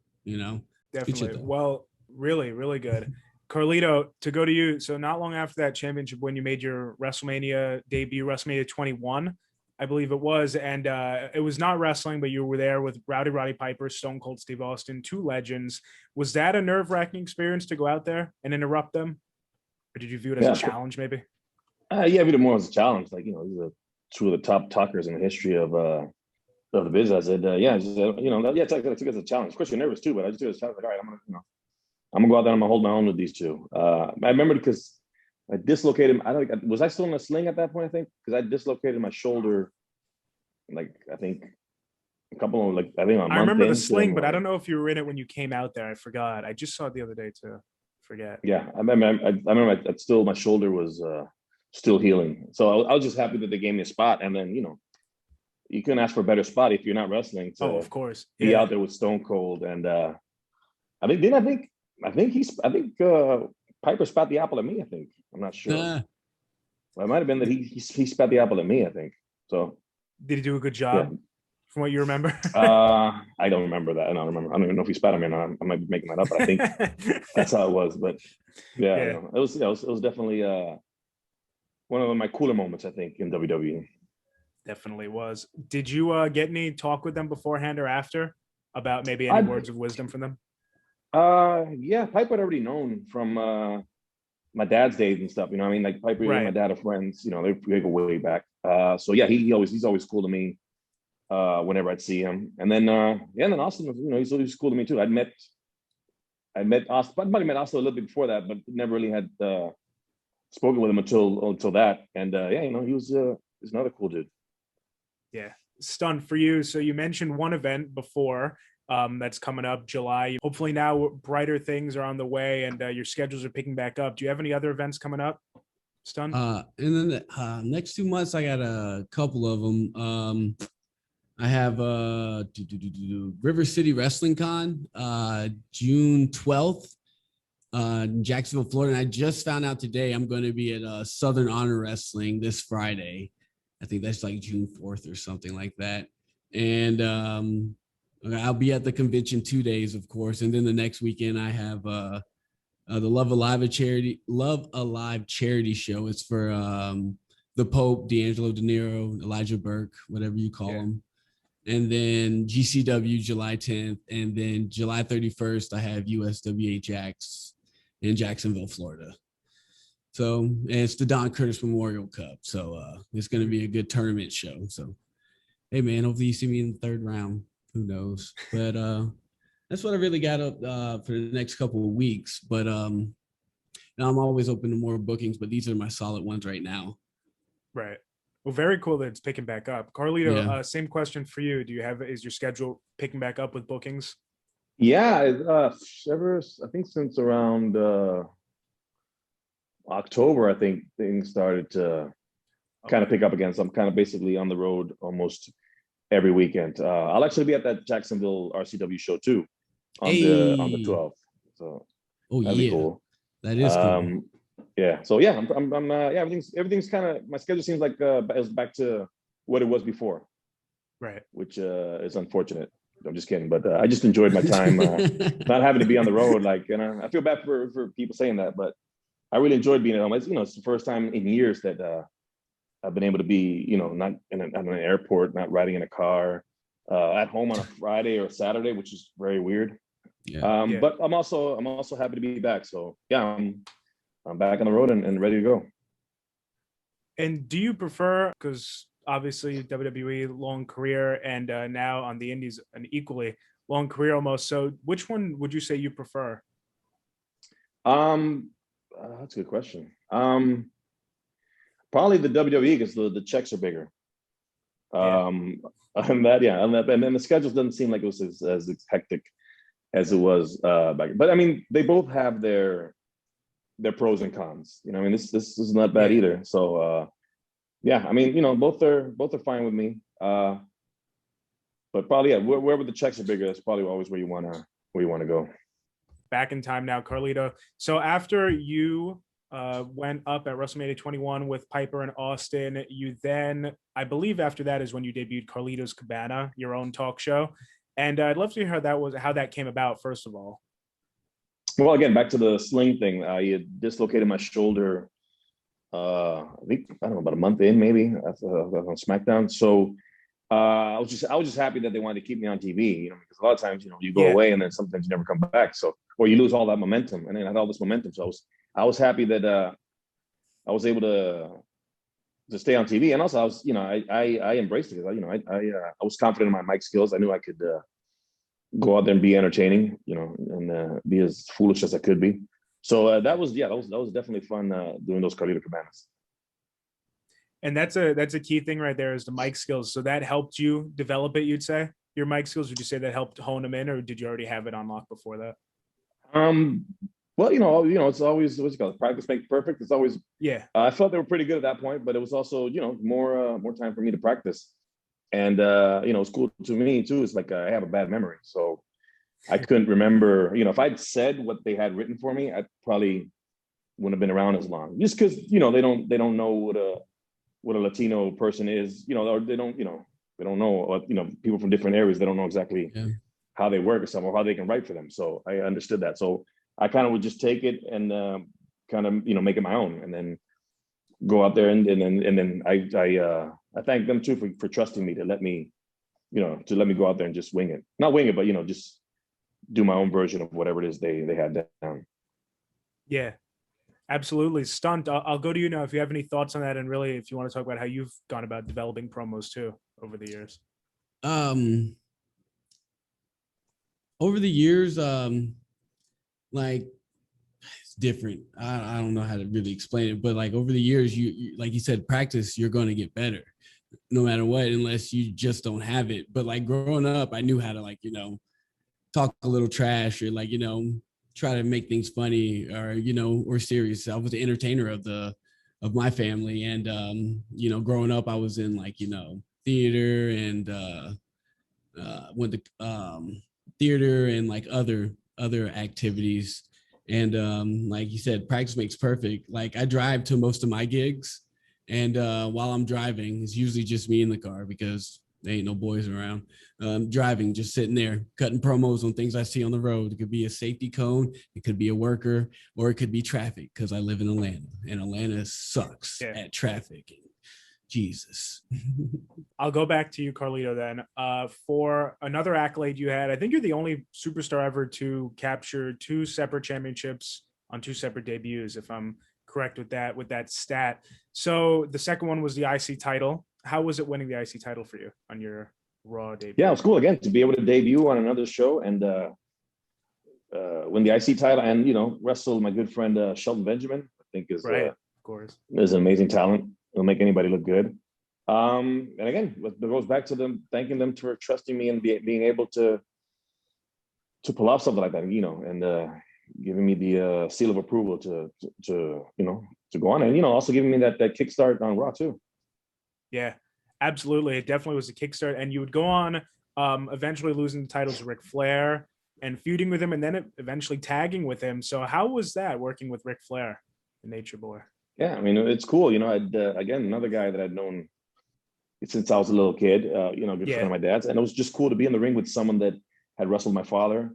Definitely. Well, really, really good. Carlito, to go to you. So not long after that championship when you made your WrestleMania debut, WrestleMania 21, I believe it was, and it was not wrestling, but you were there with Roddy Piper, Stone Cold Steve Austin, 2 legends. Was that a nerve-wracking experience to go out there and interrupt them, or did you view it as a challenge, maybe? Yeah, I viewed it more as a challenge. Like, these are 2 of the top talkers in the history of the business. I said, I took it as a challenge. Of course, you're nervous too, but I just took it as a challenge. Like, all right, I'm gonna go out there. I'm gonna hold my own with these 2. I remember because I dislocated. Was I still in a sling at that point? I think because I dislocated my shoulder. Like I think a couple of I remember the sling, but I don't know if you were in it when you came out there. I forgot. I just saw it the other day too. Forget. Yeah, I remember. My shoulder was still healing, so I was just happy that they gave me a spot. And then you couldn't ask for a better spot if you're not wrestling. So of course, be out there with Stone Cold, and I think Piper spat the apple at me. I think I'm not sure. Well, it might have been that he spat the apple at me. I think so. Did he do a good job? Yeah. From what you remember? I don't remember that. I don't even know if he spat on me or not. I might be making that up, but I think that's how it was. But yeah. It was definitely one of my cooler moments, I think, in WWE. Definitely was. Did you get any talk with them beforehand or after about maybe any words of wisdom from them? Yeah, Piper had already known from my dad's days and stuff. Like Piper and my dad are friends. They go way back. So yeah, he's always cool to me. Whenever I'd see him, and then Austin was, he's cool to me too. I met Austin. I might have met Austin a little bit before that, but never really had spoken with him until that. And he's another cool dude. Yeah, Stun, for you. So you mentioned one event before that's coming up July. Hopefully now brighter things are on the way and your schedules are picking back up. Do you have any other events coming up, Stun? And then the next 2 months, I got a couple of them. I have River City Wrestling Con, June 12th in Jacksonville, Florida. And I just found out today I'm going to be at Southern Honor Wrestling this Friday. I think that's like June 4th or something like that. And I'll be at the convention 2 days, of course. And then the next weekend I have The Love Alive charity show. It's for the Pope, D'Angelo De Niro, Elijah Burke, whatever you call him. And then GCW July 10th, and then July 31st I have USWA Jacks in Jacksonville, Florida. So, and it's the Don Curtis Memorial Cup. So it's going to be a good tournament show. So, hey man, hopefully you see me in the third round. Who knows? But that's what I really got up for the next couple of weeks. But now I'm always open to more bookings, but these are my solid ones right now. Right. Well, very cool that it's picking back up. Carlito, Yeah. Same question for you. Is your schedule picking back up with bookings? Yeah, I think since around October, I think things started to kind of pick up again. So I'm kind of basically on the road almost every weekend. I'll actually be at that Jacksonville RCW show too on the 12th. So that'd be cool. That is cool. Yeah. So yeah, I'm everything's kind of, my schedule seems like it's back to what it was before. Right. Which is unfortunate. I'm just kidding, but I just enjoyed my time not having to be on the road. Like, and I feel bad for people saying that, but I really enjoyed being at home. It's, it's the first time in years that I've been able to be, not in an airport, not riding in a car, at home on a Friday or Saturday, which is very weird. Yeah. But I'm also happy to be back. So yeah, I'm back on the road and ready to go. And do you prefer, because obviously WWE long career, and now on the Indies an equally long career almost. So which one would you say you prefer? That's a good question. Probably the WWE, because the checks are bigger. And then the schedule doesn't seem like it was as hectic as it was back. But I mean, they both have their pros and cons. I mean, this is not bad either. So I mean, both are fine with me. But probably wherever the checks are bigger, that's probably always where you wanna go. Back in time now, Carlito. So after you went up at WrestleMania 21 with Piper and Austin, you then, I believe after that is when you debuted Carlito's Cabana, your own talk show. And I'd love to hear how that came about, first of all. Well, again, back to the sling thing. I had dislocated my shoulder, I think, I don't know, about a month in, maybe, on SmackDown. So I was just happy that they wanted to keep me on TV, because a lot of times, you go away and then sometimes you never come back. So, or you lose all that momentum, and then I had all this momentum. So I was happy that I was able to stay on TV, and also I was, I embraced it. I was confident in my mic skills. I knew I could go out there and be entertaining, and be as foolish as I could be. So that was definitely fun doing those Carlito Cabanas. And that's a key thing right there, is the mic skills. So that helped you develop it, you'd say? Your mic skills, would you say that helped hone them in, or did you already have it on lock before that? Well, it's always, what's it called? Practice makes perfect. It's always, I felt they were pretty good at that point, but it was also, more time for me to practice. And, it's cool to me too. It's like, I have a bad memory. So I couldn't remember, if I'd said what they had written for me, I probably wouldn't have been around as long, just because, they don't know what a Latino person is, or they don't know, people from different areas, they don't know exactly how they work or something, or how they can write for them. So I understood that. So I kind of would just take it and kind of, make it my own, and then go out there and then I thank them too for trusting me to let me go out there and just wing it. Not wing it, but just do my own version of whatever it is they had down. Yeah, absolutely. Stunt, I'll go to you now if you have any thoughts on that, and really if you want to talk about how you've gone about developing promos too over the years. Over the years, like, it's different. I don't know how to really explain it, but like over the years, you like you said, practice, you're going to get better no matter what, unless you just don't have it. But like growing up, I knew how to talk a little trash, or try to make things funny, or or serious. I was the entertainer of my family, and growing up, I was in theater, and went to theater and other activities. And like you said, practice makes perfect. Like I drive to most of my gigs, and while I'm driving, it's usually just me in the car, because There ain't no boys around. Driving, just sitting there, cutting promos on things I see on the road. It could be a safety cone, it could be a worker, or it could be traffic because I live in Atlanta, and Atlanta sucks at traffic. Jesus. I'll go back to you, Carlito, then. For another accolade you had, I think you're the only superstar ever to capture 2 separate championships on 2 separate debuts, if I'm correct with that stat. So the second one was the IC title. How was it winning the IC title for you on your Raw debut? Yeah, it was cool again to be able to debut on another show and win the IC title, and wrestle my good friend Shelton Benjamin. I think is right, of course, is an amazing talent. It'll make anybody look good. And again, it goes back to them thanking them for trusting me and being able to pull off something like that, and giving me the seal of approval to go on, and also giving me that kickstart on Raw too. Yeah, absolutely. It definitely was a kickstart, and you would go on eventually losing the title to Ric Flair and feuding with him, and then eventually tagging with him. So how was that working with Ric Flair, the Nature Boy? Yeah, I mean, it's cool. I'd again, another guy that I'd known since I was a little kid, good friend of my dad's. And it was just cool to be in the ring with someone that had wrestled my father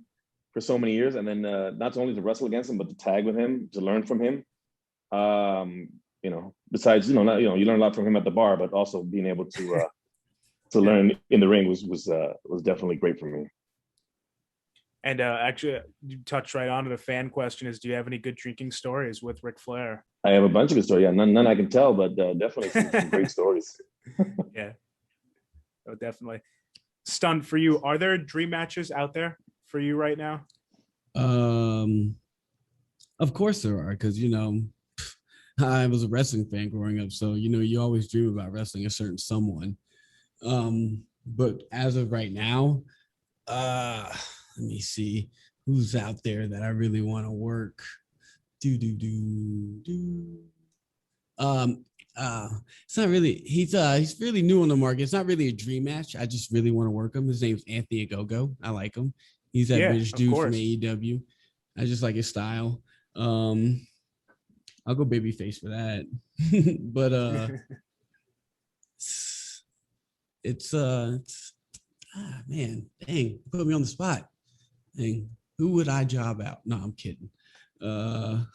for so many years. And then not only to wrestle against him, but to tag with him, to learn from him. Besides, you learn a lot from him at the bar, but also being able to learn in the ring was definitely great for me. And actually, you touched right on to the fan question is, do you have any good drinking stories with Ric Flair? I have a bunch of good stories. Yeah, none I can tell, but definitely some great stories. Yeah, oh, definitely. Stunt, for you, are there dream matches out there for you right now? Of course there are, because I was a wrestling fan growing up, so you always dream about wrestling a certain someone. But as of right now, let me see who's out there that I really want to work. It's not really, he's really new on the market. It's not really a dream match. I just really want to work him. His name's Anthony Ogogo. I like him. He's that British dude from AEW. I just like his style. I'll go babyface for that. But man, dang, put me on the spot. Dang, who would I job out? No, I'm kidding. Because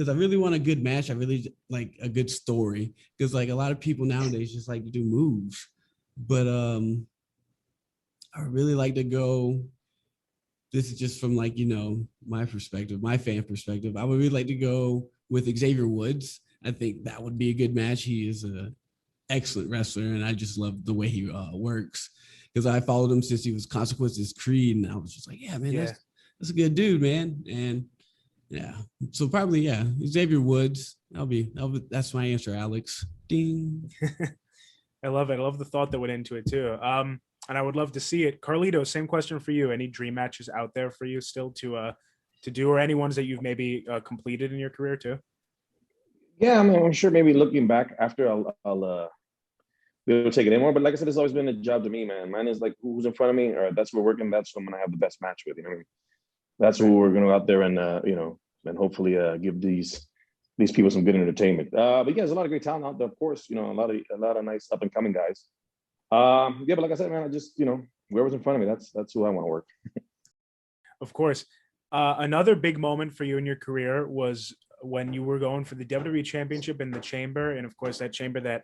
I really want a good match. I really like a good story. Because like a lot of people nowadays just like to do moves, but I really like to go. This is just from like my perspective, my fan perspective. I would really like to go with Xavier Woods. I think that would be a good match. He is an excellent wrestler, and I just love the way he works. Because I followed him since he was Consequences Creed, and I was just like, yeah, man, that's a good dude, man. And yeah, so probably Xavier Woods. That's my answer, Alex. Ding. I love it. I love the thought that went into it too. And I would love to see it. Carlito, same question for you. Any dream matches out there for you still to do, or any ones that you've maybe completed in your career too? Yeah, I mean, I'm sure maybe looking back after I'll be able to take it anymore. But like I said, it's always been a job to me, man. Mine is like who's in front of me, or that's who we're working. That's who I'm gonna have the best match with. You know what I mean? That's who we're gonna go out there and and hopefully give these people some good entertainment. But yeah, there's a lot of great talent out there, of course. A lot of nice up and coming guys. But like I said, man, I just whoever's in front of me, that's who I want to work. Of course. Another big moment for you in your career was when you were going for the WWE Championship in the Chamber, and of course that Chamber that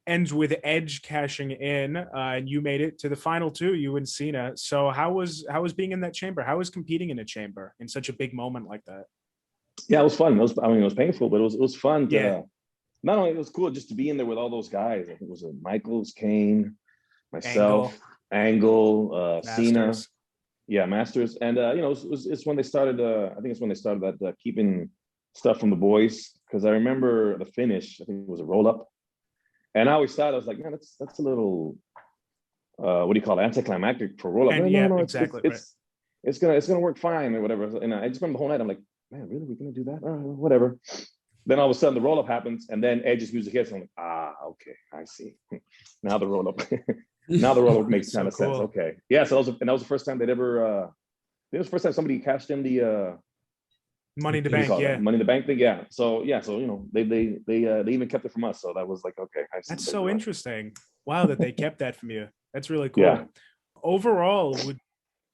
ends with Edge cashing in, and you made it to the final two, you and Cena. So how was being in that Chamber? How was competing in a Chamber in such a big moment like that? Yeah, it was fun. It was painful, but it was fun. Not only it was cool just to be in there with all those guys. I think it was Michaels, Kane, myself, Angle, Cena. Yeah, Masters. And it's when they started. I think it's when they started that keeping stuff from the boys, because I remember the finish. I think it was a roll up, and I always thought, I was like, man, that's a little what do you call it, anticlimactic for roll up. No, exactly. It's gonna work fine or whatever. And I just remember the whole night. I'm like, man, really, we're gonna do that? Whatever. Then all of a sudden the roll up happens, and then Edge's music hits. And I'm like, okay, I see. Now the roll up. Now the roll up makes kind of sense. Okay, yeah. So that was the first time they'd ever. It was the first time somebody cashed in the Money in the What do you Bank, call that? yeah. Money in the Bank thing. Yeah. So yeah. So they even kept it from us. So that was like, okay, I see. That's so interesting. Wow, that they kept that from you. That's really cool. Yeah. Overall, would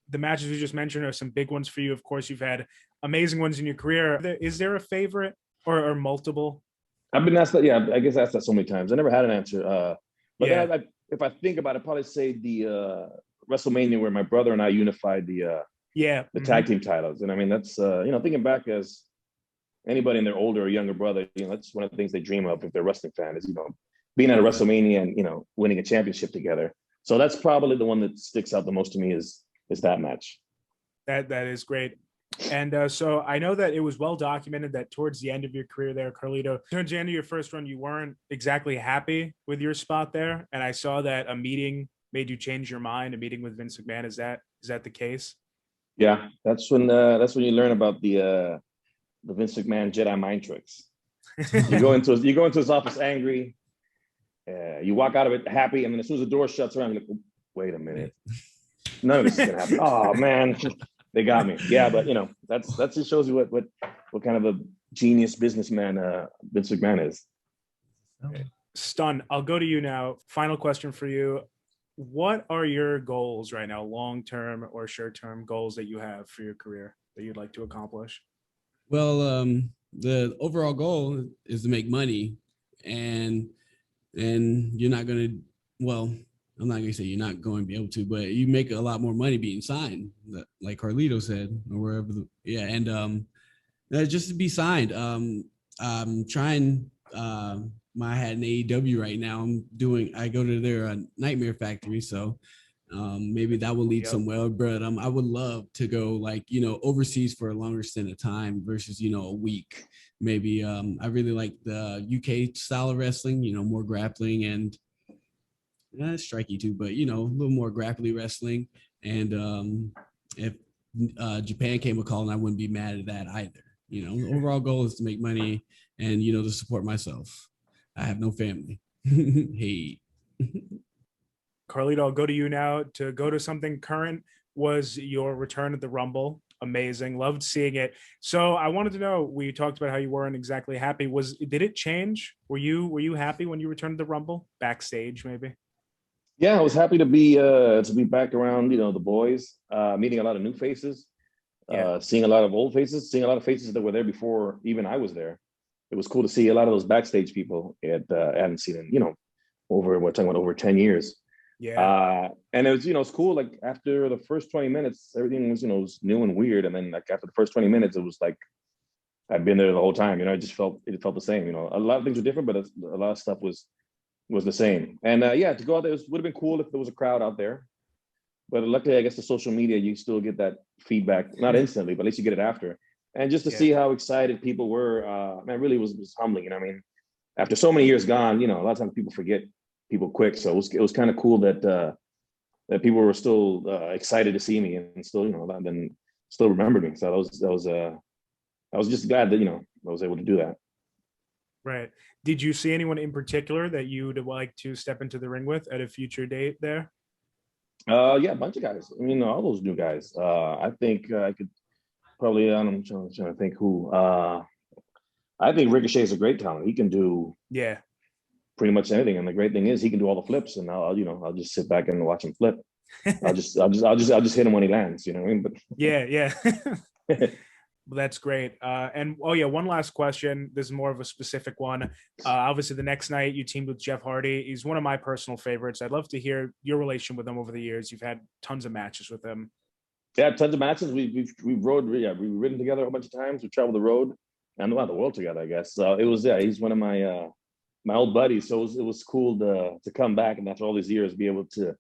the matches we just mentioned are some big ones for you. Of course, you've had amazing ones in your career. Is there a favorite or multiple? I've been asked that. Yeah, I guess asked that so many times. I never had an answer. But Yeah. then if I think about it, I'd probably say the WrestleMania where my brother and I unified Yeah. the tag team titles. And I mean, that's thinking back as anybody in their older or younger brother, that's one of the things they dream of if they're a wrestling fan is being at a WrestleMania and winning a championship together. So that's probably the one that sticks out the most to me is that match. That is great. And so I know that it was well documented that towards the end of your career there, Carlito, towards the end of your first run, you weren't exactly happy with your spot there. And I saw that a meeting made you change your mind, a meeting with Vince McMahon. Is that the case? Yeah, that's when you learn about the Vince McMahon Jedi mind tricks. You go into his office angry, you walk out of it happy, and then as soon as the door shuts around, you're like, wait a minute, none of this is gonna happen. Oh man, they got me. Yeah, but that's just shows you what kind of a genius businessman Vince McMahon is. Stun, I'll go to you now. Final question for you. What are your goals right now, long-term or short-term goals that you have for your career that you'd like to accomplish? Well, the overall goal is to make money, and you're not going to, well, I'm not going to say you're not going to be able to, but you make a lot more money being signed, like Carlito said, or wherever. And just to be signed. I'm trying. I had an AEW right now. I go to their Nightmare Factory, so maybe that will lead somewhere. But I would love to go overseas for a longer stint of time versus a week. Maybe I really like the UK style of wrestling. More grappling and striky too, but a little more grappling wrestling. And if Japan came a call, and I wouldn't be mad at that either. The overall goal is to make money and to support myself. I have no family. Hey. Carlito, I'll go to you now. To go to something current was your return at the Rumble. Amazing. Loved seeing it. So I wanted to know, we talked about how you weren't exactly happy. Did it change? Were you happy when you returned to the Rumble? Backstage, maybe? Yeah, I was happy to be back around, the boys, meeting a lot of new faces, seeing a lot of old faces, seeing a lot of faces that were there before even I was there. It was cool to see a lot of those backstage people I hadn't seen in, over 10 years. Yeah. And it was, it's cool. Like after the first 20 minutes, everything was, was new and weird. And then like after the first 20 minutes, it was like, I've been there the whole time, it felt the same, a lot of things were different, but a lot of stuff was the same. And to go out there, would have been cool if there was a crowd out there. But luckily, I guess the social media, you still get that feedback, not instantly, but at least you get it after. And just to see how excited people were, man, really was humbling. After so many years gone, a lot of times people forget people quick. So it was kind of cool that people were still excited to see me and still, then still remembered me. So I was just glad that I was able to do that. Right. Did you see anyone in particular that you would like to step into the ring with at a future date there? Yeah, a bunch of guys. All those new guys. I think I could probably. I'm trying to think who. I think Ricochet is a great talent. He can do pretty much anything, and the great thing is he can do all the flips. And I'll just sit back and watch him flip. I'll just hit him when he lands. You know what I mean? But yeah. Well, that's great. And one last question. This is more of a specific one. Obviously, the next night you teamed with Jeff Hardy. He's one of my personal favorites. I'd love to hear your relation with him over the years. You've had tons of matches with him. Yeah, tons of matches. We've we've ridden together a bunch of times. We traveled the road and the world together, I guess. So it was he's one of my my old buddies. So it was cool to come back and after all these years be able to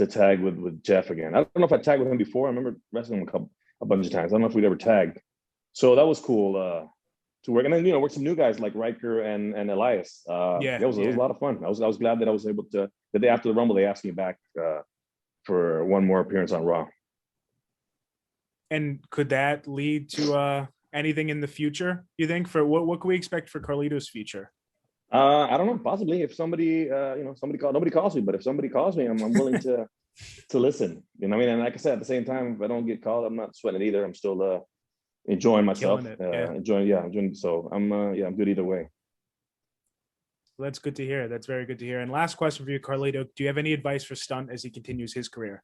tag with Jeff again. I don't know if I tagged with him before. I remember wrestling him a bunch of times. I don't know if we'd ever tagged. So that was cool to work, and then work some new guys like Riker and Elias. It was a lot of fun. I was glad that I was able to. The day after the Rumble, they asked me back for one more appearance on Raw. And could that lead to anything in the future? You think for what can we expect for Carlito's future? I don't know. Possibly, if somebody nobody calls me, but if somebody calls me, I'm willing to listen. And like I said, at the same time, if I don't get called, I'm not sweating it either. I'm still enjoying myself. Killing it, Enjoying. So I'm good either way. Well, that's good to hear. That's very good to hear. And last question for you, Carlito. Do you have any advice for Stunt as he continues his career?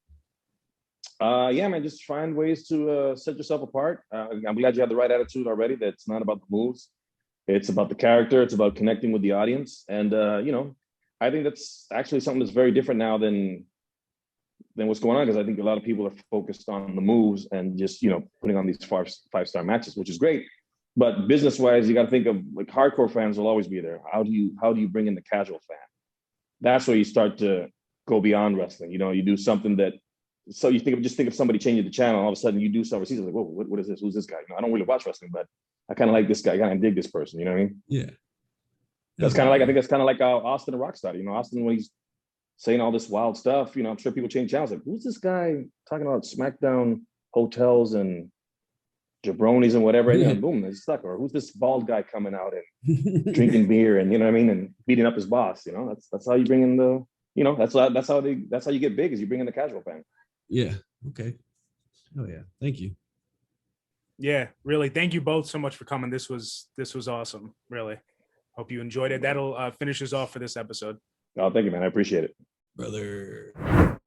Yeah, man, just find ways to set yourself apart. I'm glad you have the right attitude already. That's not about the moves. It's about the character. It's about connecting with the audience. And, I think that's actually something that's very different now than what's going on, because I think a lot of people are focused on the moves and just, putting on these five-star matches, which is great. But business-wise, you got to think of, like, hardcore fans will always be there. How do you bring in the casual fan? That's where you start to go beyond wrestling. You do something that, so you think of somebody changing the channel, all of a sudden you do something seasons, like, whoa, what is this? Who's this guy? I don't really watch wrestling, but I kind of like this guy. I kind of dig this person. You know what I mean? Yeah. I think that's kind of like Austin a rock star. Austin, when he's saying all this wild stuff, I'm sure people change channels. Like, who's this guy talking about SmackDown hotels and jabronis and whatever? And boom, it's stuck. Or who's this bald guy coming out and drinking beer and and beating up his boss? That's how you bring in the. That's how you get big, is you bring in the casual fan. Yeah. Okay. Oh yeah. Thank you. Yeah, really. Thank you both so much for coming. This was awesome. Really. Hope you enjoyed it. That'll finish us off for this episode. Oh, thank you, man. I appreciate it. Brother.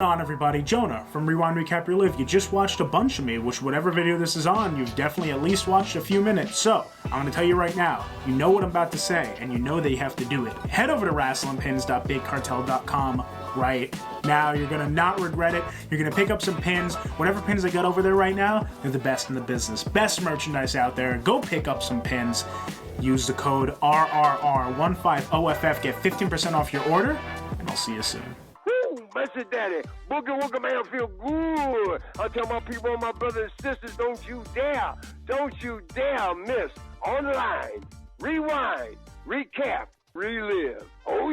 On everybody, Jonah from Rewind Recap Relive. You just watched a bunch of me, which whatever video this is on, you've definitely at least watched a few minutes. So I'm going to tell you right now, you know what I'm about to say, and you know that you have to do it. Head over to wrestlingpins.bigcartel.com right now. You're going to not regret it. You're going to pick up some pins. Whatever pins I got over there right now, they're the best in the business. Best merchandise out there. Go pick up some pins. Use the code RRR150FF. Get 15% off your order, and I'll see you soon. Message Daddy, Boogie Woogie Man feel good. I tell my people, my brothers and sisters, don't you dare miss online, rewind, recap, relive. Oh,